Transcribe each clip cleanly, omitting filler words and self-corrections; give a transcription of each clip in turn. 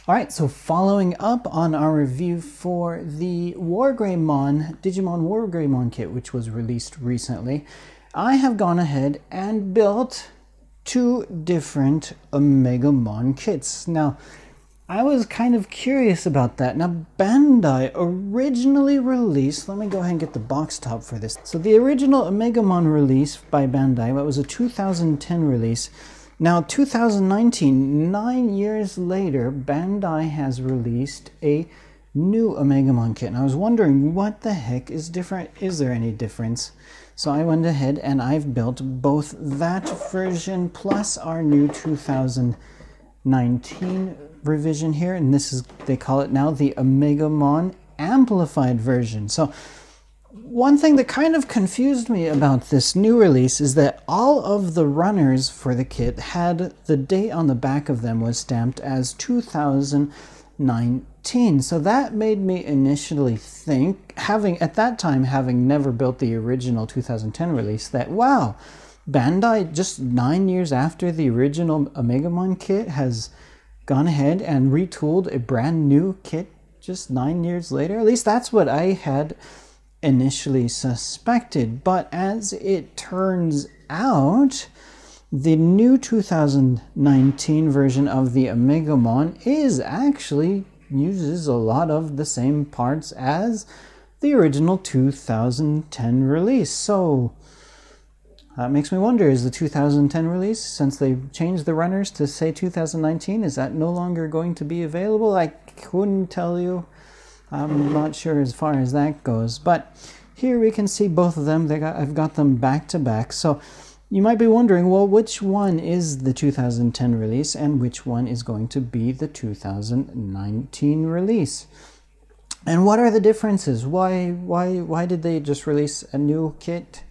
Alright, so following up on our review for the Wargreymon, Digimon Wargreymon kit, which was released recently, I have gone ahead and built two different Omegamon kits. Now, I was kind of curious about that. Now, Bandai originally released, let me go ahead and get the box top for this. So the original Omegamon release by Bandai, that was a 2010 release. Now, 2019, 9 years later, Bandai has released a new Omegamon kit. And I was wondering, what the heck is different? Is there any difference? So I went ahead and I've built both that version plus our new 2019 revision here. And this is, they call it now the Omegamon Amplified version. So one thing that kind of confused me about this new release is that all of the runners for the kit had the date on the back of them was stamped as 2019. So that made me initially think, at that time having never built the original 2010 release, that wow, Bandai just 9 years after the original Omegamon kit has gone ahead and retooled a brand new kit just 9 years later. At least that's what I had initially suspected, but as it turns out, the new 2019 version of the Omegamon uses a lot of the same parts as the original 2010 release. So that makes me wonder, is the 2010 release, since they changed the runners to say 2019, is that no longer going to be available? I couldn't tell you. I'm not sure as far as that goes, but here we can see both of them. I've got them back to back. So you might be wondering, well, which one is the 2010 release and which one is going to be the 2019 release? And what are the differences? Why did they just release a new kit?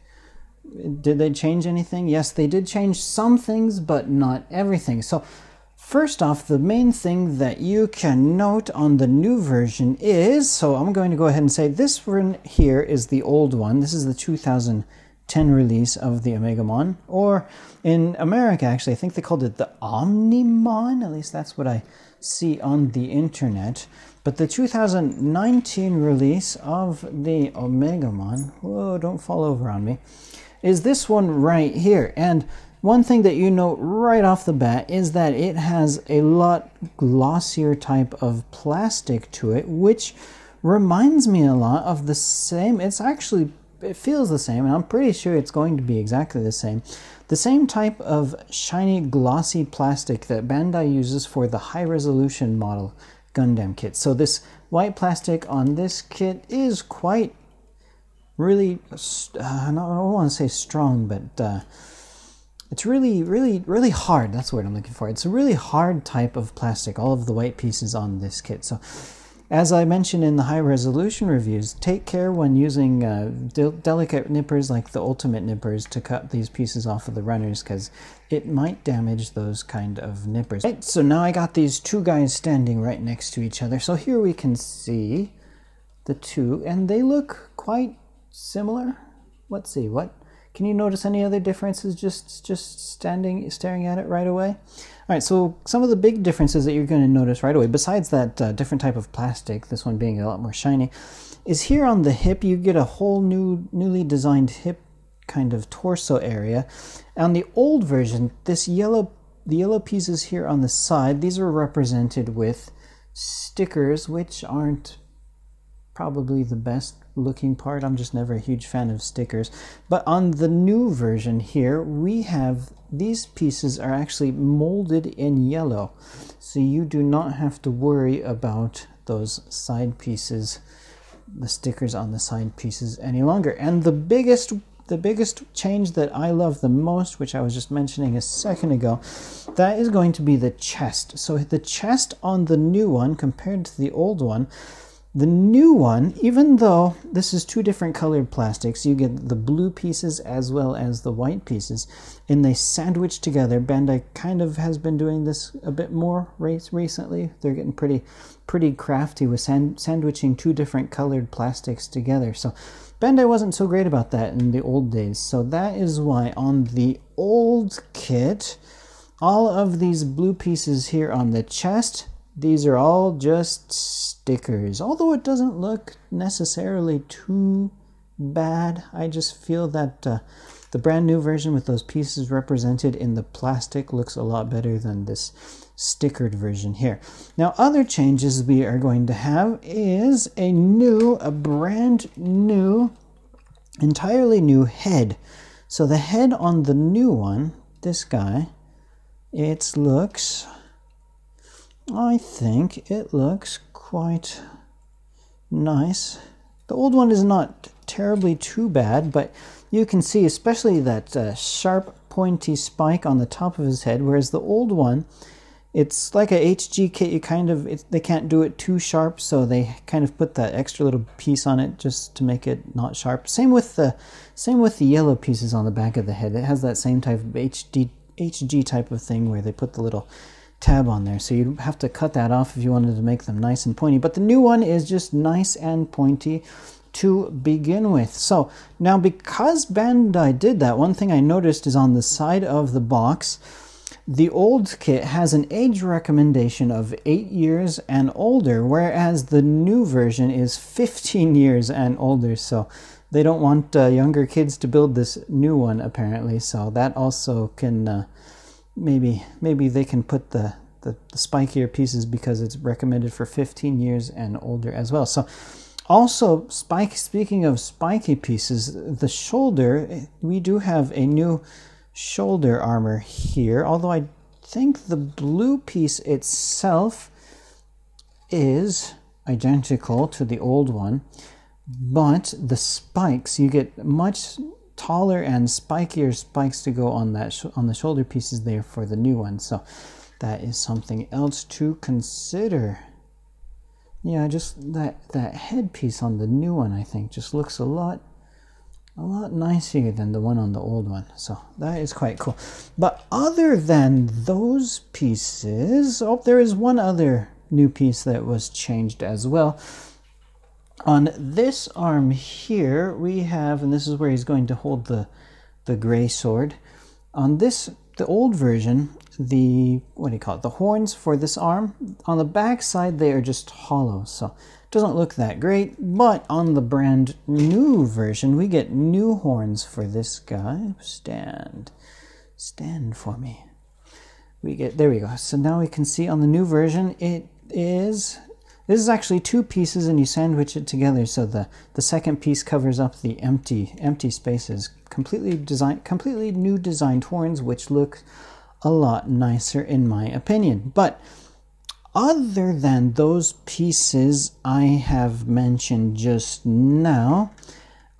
Did they change anything? Yes, they did change some things, but not everything. So first off, the main thing that you can note on the new version is, so I'm going to go ahead and say this one here is the old one. This is the 2010 release of the Omegamon, or in America, actually, I think they called it the Omnimon. At least that's what I see on the internet. But the 2019 release of the Omegamon, whoa, don't fall over on me, is this one right here. And one thing that you note right off the bat is that it has a lot glossier type of plastic to it, which reminds me a lot of the same. It feels the same, and I'm pretty sure it's going to be exactly the same. The same type of shiny, glossy plastic that Bandai uses for the high-resolution model Gundam kit. So this white plastic on this kit is quite really, I don't want to say strong, but it's really hard. That's the word I'm looking for. It's a really hard type of plastic, all of the white pieces on this kit. So as I mentioned in the high resolution reviews, take care when using delicate nippers like the ultimate nippers to cut these pieces off of the runners, because it might damage those kind of nippers. Right, so now I got these two guys standing right next to each other. So here we can see the two, and they look quite similar. Let's see, can you notice any other differences just staring at it right away? All right, so some of the big differences that you're going to notice right away, besides that different type of plastic, this one being a lot more shiny, is here on the hip you get a whole newly designed hip kind of torso area. On the old version, the yellow pieces here on the side, these are represented with stickers, which aren't probably the best looking part. I'm just never a huge fan of stickers. But on the new version here, we have these pieces are actually molded in yellow. So you do not have to worry about those side pieces, the stickers on the side pieces any longer. And the biggest change that I love the most, which I was just mentioning a second ago, that is going to be the chest. So the chest on the new one compared to the old one, the new one, even though this is two different colored plastics, you get the blue pieces as well as the white pieces, and they sandwich together. Bandai kind of has been doing this a bit more recently. They're getting pretty crafty with sandwiching two different colored plastics together. So Bandai wasn't so great about that in the old days. So that is why on the old kit, all of these blue pieces here on the chest These are all just stickers, although it doesn't look necessarily too bad. I just feel that the brand new version with those pieces represented in the plastic looks a lot better than this stickered version here. Now, other changes we are going to have is a brand new, entirely new head. So the head on the new one, this guy, I think it looks quite nice. The old one is not terribly too bad, but you can see especially that sharp pointy spike on the top of his head, whereas the old one, it's like a HG kit. They can't do it too sharp, so they kind of put that extra little piece on it just to make it not sharp. Same with the yellow pieces on the back of the head. It has that same type of HG type of thing where they put the little tab on there, so you'd have to cut that off if you wanted to make them nice and pointy. But the new one is just nice and pointy to begin with. So now, because Bandai did that, one thing I noticed is on the side of the box, the old kit has an age recommendation of 8 years and older, whereas the new version is 15 years and older. So they don't want younger kids to build this new one, apparently. So that also can maybe they can put the spikier pieces because it's recommended for 15 years and older as well. So also, speaking of spiky pieces, the shoulder, we do have a new shoulder armor here, although I think the blue piece itself is identical to the old one, but the spikes, you get much taller and spikier spikes to go on the shoulder pieces there for the new one. So that is something else to consider. Yeah, just that headpiece on the new one, I think, just looks a lot nicer than the one on the old one. So that is quite cool. But other than those pieces, there is one other new piece that was changed as well. On this arm here, we have, and this is where he's going to hold the gray sword. On this, the old version, the horns for this arm, on the back side, they are just hollow. So it doesn't look that great. But on the brand new version, we get new horns for this guy. Stand for me. There we go. So now we can see on the new version, this is actually two pieces and you sandwich it together, so the second piece covers up the empty spaces. Completely new designed horns, which look a lot nicer in my opinion. But other than those pieces I have mentioned just now,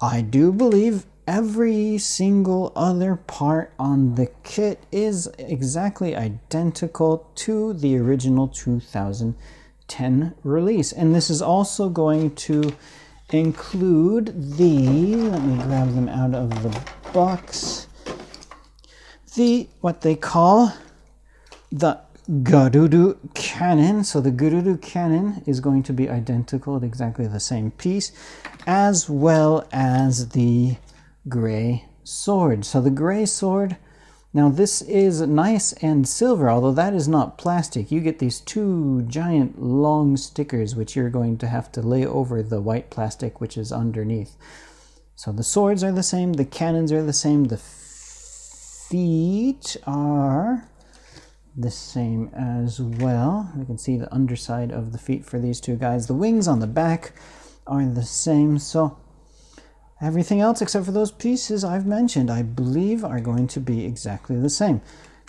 I do believe every single other part on the kit is exactly identical to the original 2010 release. And this is also going to include let me grab them out of the box, what they call the Gerudo cannon. So the Gerudo cannon is going to be identical, exactly the same piece, as well as the gray sword. So the gray sword, now this is nice and silver, although that is not plastic. You get these two giant long stickers which you're going to have to lay over the white plastic which is underneath. So the swords are the same, the cannons are the same, the feet are the same as well. You can see the underside of the feet for these two guys. The wings on the back are the same. So everything else except for those pieces I've mentioned, I believe, are going to be exactly the same.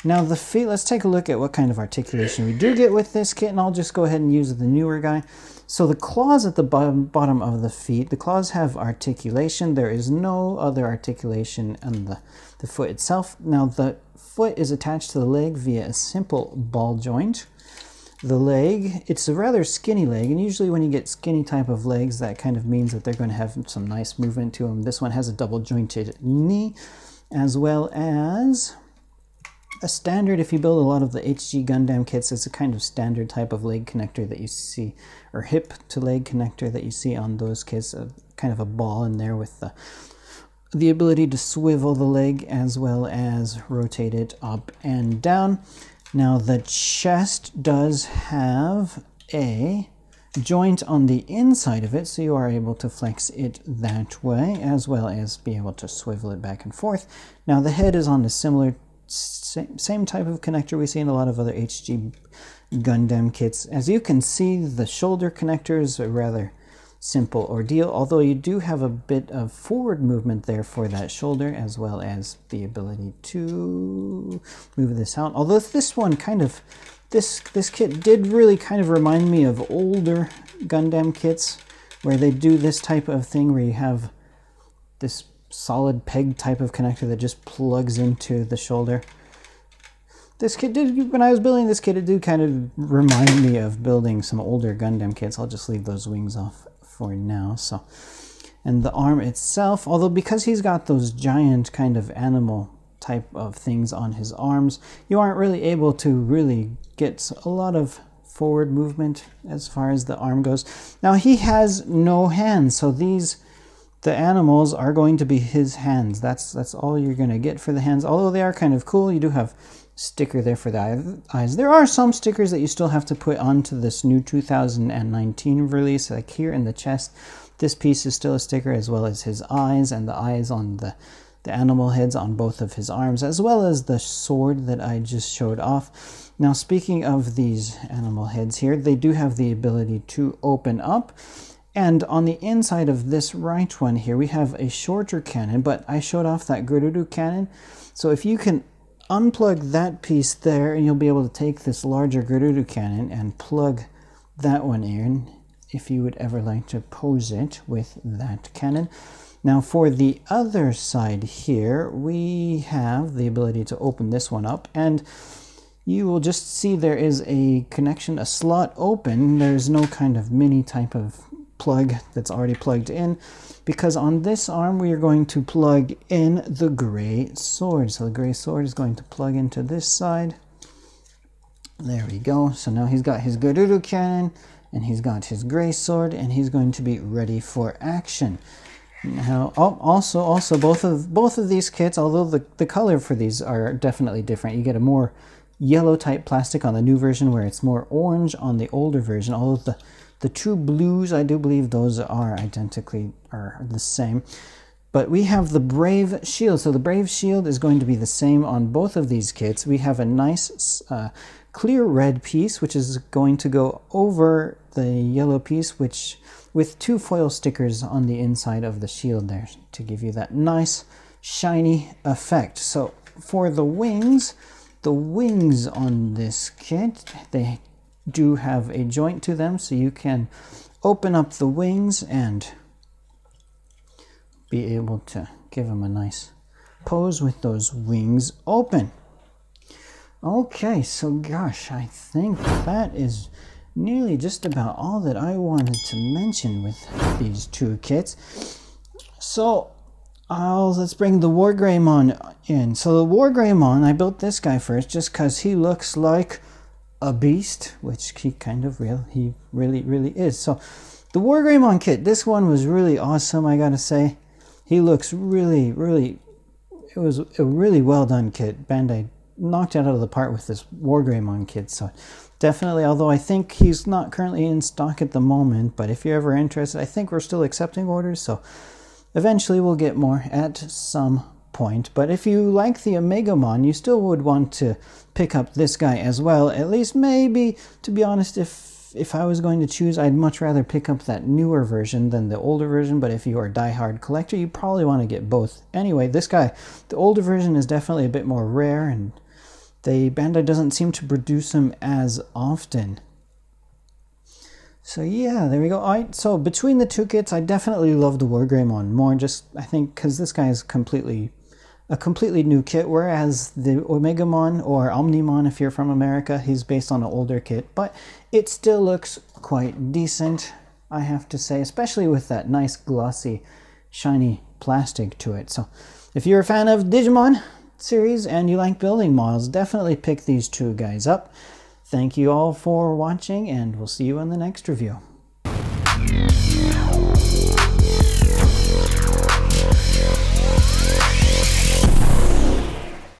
Now the feet, let's take a look at what kind of articulation we do get with this kit, and I'll just go ahead and use the newer guy. So the claws at the bottom of the feet, the claws have articulation. There is no other articulation on the foot itself. Now the foot is attached to the leg via a simple ball joint. The leg, it's a rather skinny leg, and usually when you get skinny type of legs, that kind of means that they're going to have some nice movement to them. This one has a double jointed knee, as well as a standard, if you build a lot of the HG Gundam kits, it's a kind of standard type of leg connector that you see, or hip to leg connector that you see on those kits, kind of a ball in there with the ability to swivel the leg as well as rotate it up and down. Now the chest does have a joint on the inside of it, so you are able to flex it that way, as well as be able to swivel it back and forth. Now the head is on a similar, same type of connector we see in a lot of other HG Gundam kits. As you can see, the shoulder connector is a rather simple ordeal, although you do have a bit of forward movement there for that shoulder, as well as the ability to move this out. Although this one kind of, this kit did really kind of remind me of older Gundam kits, where they do this type of thing where you have this solid peg type of connector that just plugs into the shoulder. This kit did, when I was building this kit, it did kind of remind me of building some older Gundam kits. I'll just leave those wings off for now. So, and the arm itself, although because he's got those giant kind of animal type of things on his arms, you aren't really able to really get a lot of forward movement as far as the arm goes. Now he has no hands, so the animals are going to be his hands. That's all you're going to get for the hands, although they are kind of cool. You do have sticker there for the eyes. There are some stickers that you still have to put onto this new 2019 release, like here in the chest. This piece is still a sticker, as well as his eyes, and the eyes on the animal heads on both of his arms, as well as the sword that I just showed off. Now, speaking of these animal heads here, they do have the ability to open up, and on the inside of this right one here, we have a shorter cannon, but I showed off that Gerudo cannon, so if you can unplug that piece there, and you'll be able to take this larger Gerudo cannon and plug that one in if you would ever like to pose it with that cannon. Now for the other side here, we have the ability to open this one up, and you will just see there is a connection, a slot open. There's no kind of mini type of plug that's already plugged in, because on this arm we are going to plug in the gray sword. So the gray sword is going to plug into this side. There we go. So now he's got his Gerudo cannon, and he's got his gray sword, and he's going to be ready for action. Now, also both of these kits, although the color for these are definitely different. You get a more yellow type plastic on the new version, where it's more orange on the older version, although the two blues, I do believe those are the same. But we have the Brave Shield. So the Brave Shield is going to be the same on both of these kits. We have a nice clear red piece, which is going to go over the yellow piece, which with two foil stickers on the inside of the shield there to give you that nice shiny effect. So for the wings on this kit, they do have a joint to them, so you can open up the wings and be able to give them a nice pose with those wings open. Okay, so gosh, I think that is nearly just about all that I wanted to mention with these two kits. So let's bring the Wargreymon in. So the Wargreymon, I built this guy first just because he looks like a beast, which he really is. So the Wargreymon kit, this one was really awesome, I gotta say. He looks really, it was a really well done kit. Bandai knocked it out of the park with this Wargreymon kit. So definitely, although I think he's not currently in stock at the moment, but if you're ever interested, I think we're still accepting orders, so eventually we'll get more at some point. But if you like the Omegamon, you still would want to pick up this guy as well. At least maybe, to be honest, if I was going to choose, I'd much rather pick up that newer version than the older version, but if you are a die-hard collector, you probably want to get both. Anyway, this guy, the older version is definitely a bit more rare, and Bandai doesn't seem to produce them as often. So yeah, there we go. Alright, so between the two kits, I definitely love the Wargreymon more, just I think because this guy is a completely new kit, whereas the Omegamon, or Omnimon if you're from America, he's based on an older kit, but it still looks quite decent, I have to say, especially with that nice glossy shiny plastic to it. So if you're a fan of Digimon series and you like building models, definitely pick these two guys up. Thank you all for watching, and we'll see you in the next review.